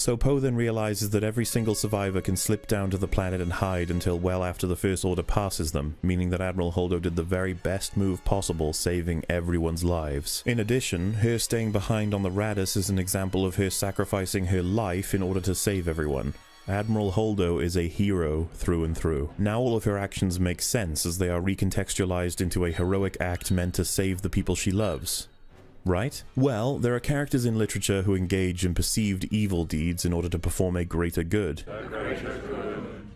So Poe then realizes that every single survivor can slip down to the planet and hide until well after the First Order passes them, meaning that Admiral Holdo did the very best move possible, saving everyone's lives. In addition, her staying behind on the Raddus is an example of her sacrificing her life in order to save everyone. Admiral Holdo is a hero through and through. Now all of her actions make sense as they are recontextualized into a heroic act meant to save the people she loves. Right? Well, there are characters in literature who engage in perceived evil deeds in order to perform a greater good.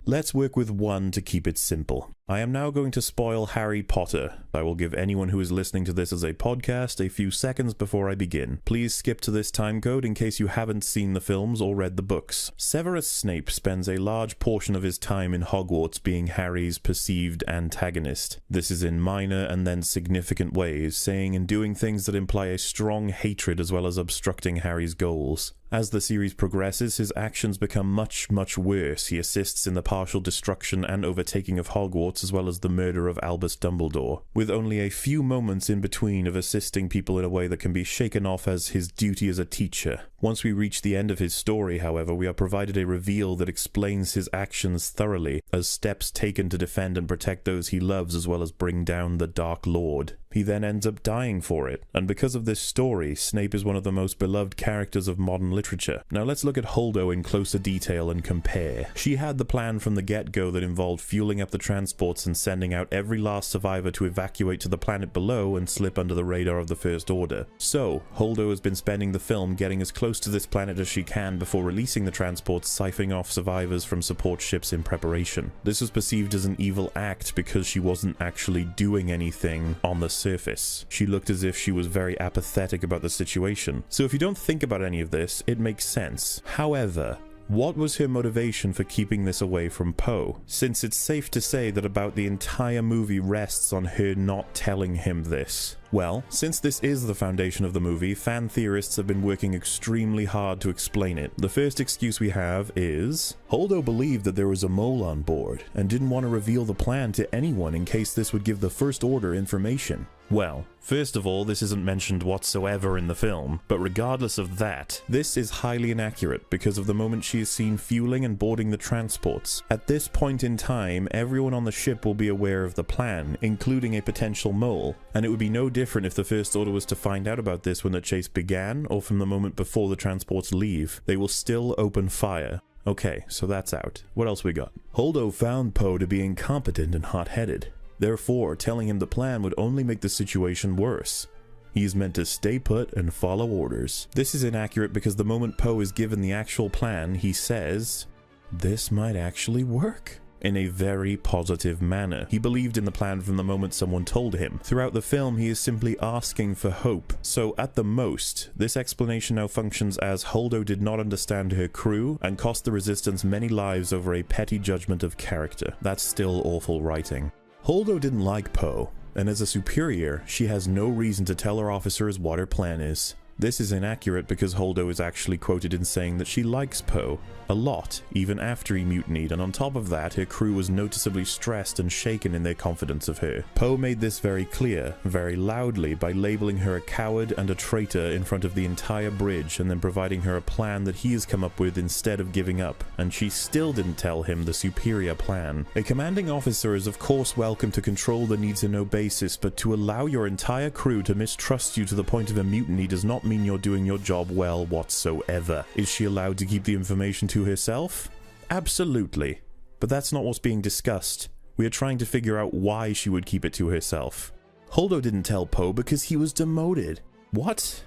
Let's work with one to keep it simple. I am now going to spoil Harry Potter. I will give anyone who is listening to this as a podcast a few seconds before I begin. Please skip to this timecode in case you haven't seen the films or read the books. Severus Snape spends a large portion of his time in Hogwarts being Harry's perceived antagonist. This is in minor and then significant ways, saying and doing things that imply a strong hatred as well as obstructing Harry's goals. As the series progresses, his actions become much worse. He assists in the partial destruction and overtaking of Hogwarts as well as the murder of Albus Dumbledore, with only a few moments in between of assisting people in a way that can be shaken off as his duty as a teacher. Once we reach the end of his story, however, we are provided a reveal that explains his actions thoroughly, as steps taken to defend and protect those he loves as well as bring down the Dark Lord. He then ends up dying for it, and because of this story, Snape is one of the most beloved characters of modern literature. Now let's look at Holdo in closer detail and compare. She had the plan from the get-go that involved fueling up the transports and sending out every last survivor to evacuate to the planet below and slip under the radar of the First Order. So, Holdo has been spending the film getting as close to this planet as she can before releasing the transports, siphoning off survivors from support ships in preparation. This was perceived as an evil act because she wasn't actually doing anything on the surface. She looked as if she was very apathetic about the situation. So if you don't think about any of this, it makes sense. However, what was her motivation for keeping this away from Poe? Since it's safe to say that about the entire movie rests on her not telling him this. Well, since this is the foundation of the movie, fan theorists have been working extremely hard to explain it. The first excuse we have is, Holdo believed that there was a mole on board, and didn't want to reveal the plan to anyone in case this would give the First Order information. Well, first of all, this isn't mentioned whatsoever in the film, but regardless of that, this is highly inaccurate because of the moment she is seen fueling and boarding the transports. At this point in time, everyone on the ship will be aware of the plan, including a potential mole, and it would be no different if the First Order was to find out about this when the chase began or from the moment before the transports leave. They will still open fire. Okay, so that's out. What else we got? Holdo found Poe to be incompetent and hot-headed. Therefore, telling him the plan would only make the situation worse. He is meant to stay put and follow orders. This is inaccurate because the moment Poe is given the actual plan, he says, "This might actually work," in a very positive manner. He believed in the plan from the moment someone told him. Throughout the film, he is simply asking for hope. So at the most, this explanation now functions as Holdo did not understand her crew and cost the Resistance many lives over a petty judgment of character. That's still awful writing. Holdo didn't like Poe, and as a superior, she has no reason to tell her officers what her plan is. This is inaccurate because Holdo is actually quoted in saying that she likes Poe a lot, even after he mutinied, and on top of that, her crew was noticeably stressed and shaken in their confidence of her. Poe made this very clear, very loudly, by labeling her a coward and a traitor in front of the entire bridge, and then providing her a plan that he has come up with instead of giving up, and she still didn't tell him the superior plan. A commanding officer is of course welcome to control the needs-and-no basis, but to allow your entire crew to mistrust you to the point of a mutiny does not mean you're doing your job well whatsoever. Is she allowed to keep the information to herself? Absolutely. But that's not what's being discussed. We are trying to figure out why she would keep it to herself. Holdo didn't tell Poe because he was demoted. What?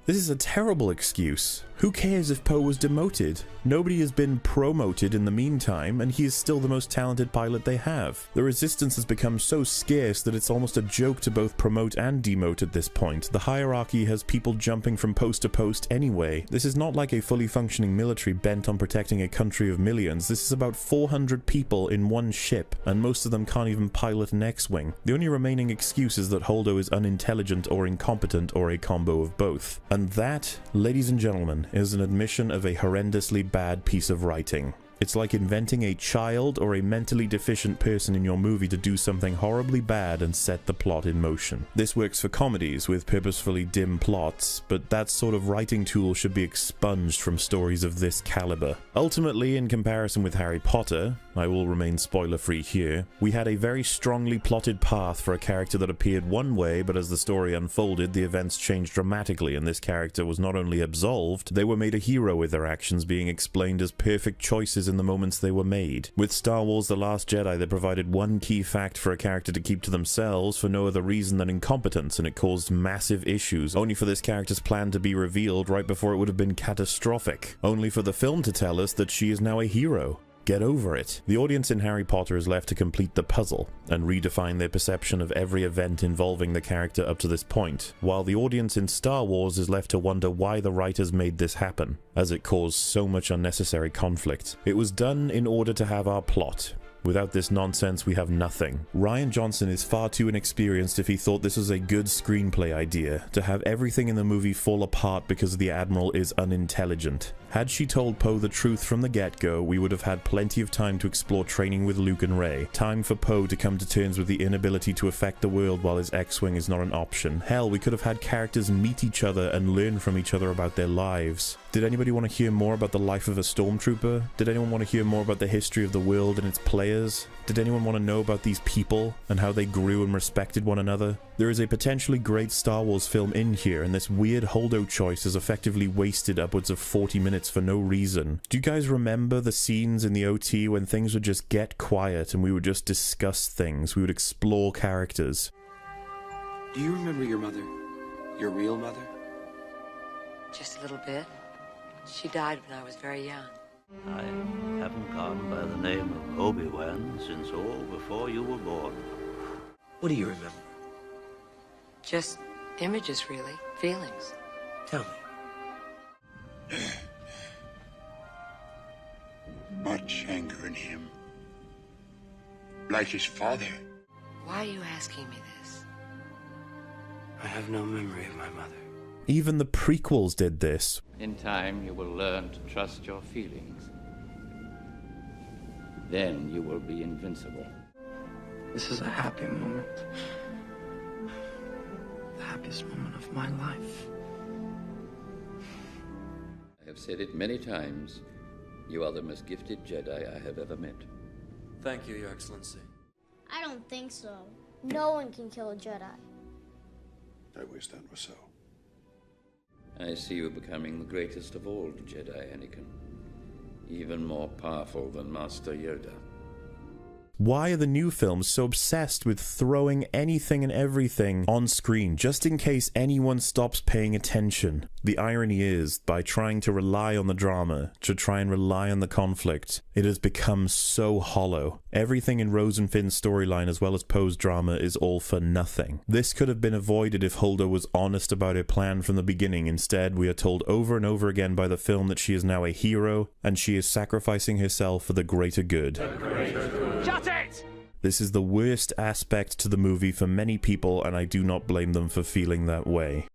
This is a terrible excuse. Who cares if Poe was demoted? Nobody has been promoted in the meantime, and he is still the most talented pilot they have. The Resistance has become so scarce that it's almost a joke to both promote and demote at this point. The hierarchy has people jumping from post to post anyway. This is not like a fully functioning military bent on protecting a country of millions. This is about 400 people in one ship, and most of them can't even pilot an X-Wing. The only remaining excuse is that Holdo is unintelligent or incompetent or a combo of both. And that, ladies and gentlemen, is an admission of a horrendously bad piece of writing. It's like inventing a child or a mentally deficient person in your movie to do something horribly bad and set the plot in motion. This works for comedies with purposefully dim plots, but that sort of writing tool should be expunged from stories of this caliber. Ultimately, in comparison with Harry Potter, I will remain spoiler-free here, we had a very strongly plotted path for a character that appeared one way, but as the story unfolded, the events changed dramatically, and this character was not only absolved, they were made a hero with their actions being explained as perfect choices in the moments they were made. With Star Wars The Last Jedi, they provided one key fact for a character to keep to themselves for no other reason than incompetence, and it caused massive issues, only for this character's plan to be revealed right before it would have been catastrophic, only for the film to tell us that she is now a hero. Get over it. The audience in Harry Potter is left to complete the puzzle and redefine their perception of every event involving the character up to this point, while the audience in Star Wars is left to wonder why the writers made this happen, as it caused so much unnecessary conflict. It was done in order to have our plot. Without this nonsense, we have nothing. Rian Johnson is far too inexperienced if he thought this was a good screenplay idea, to have everything in the movie fall apart because the Admiral is unintelligent. Had she told Poe the truth from the get-go, we would have had plenty of time to explore training with Luke and Rey. Time for Poe to come to terms with the inability to affect the world while his X-Wing is not an option. Hell, we could have had characters meet each other and learn from each other about their lives. Did anybody want to hear more about the life of a stormtrooper? Did anyone want to hear more about the history of the world and its players? Did anyone want to know about these people and how they grew and respected one another? There is a potentially great Star Wars film in here, and this weird Holdo choice has effectively wasted upwards of 40 minutes for no reason. Do you guys remember the scenes in the OT when things would just get quiet and we would just discuss things? We would explore characters. Do you remember your mother? Your real mother? Just a little bit. She died when I was very young. I haven't gone by the name of Obi-Wan since all before you were born. What do you remember? Just images, really. Feelings. Tell me. Much anger in him. Like his father. Why are you asking me this? I have no memory of my mother. Even the prequels did this. In time, you will learn to trust your feelings. Then you will be invincible. This is a happy moment. The happiest moment of my life. I have said it many times. You are the most gifted Jedi I have ever met. Thank you, Your Excellency. I don't think so. No one can kill a Jedi. I wish that was so. I see you becoming the greatest of all Jedi, Anakin. Even more powerful than Master Yoda. Why are the new films so obsessed with throwing anything and everything on screen just in case anyone stops paying attention? The irony is, by trying to rely on the drama, to try and rely on the conflict, it has become so hollow. Everything in Rose and Finn's storyline as well as Poe's drama is all for nothing. This could have been avoided if Holdo was honest about her plan from the beginning. Instead, we are told over and over again by the film that she is now a hero and she is sacrificing herself for the greater good. Shut it! This is the worst aspect to the movie for many people, and I do not blame them for feeling that way.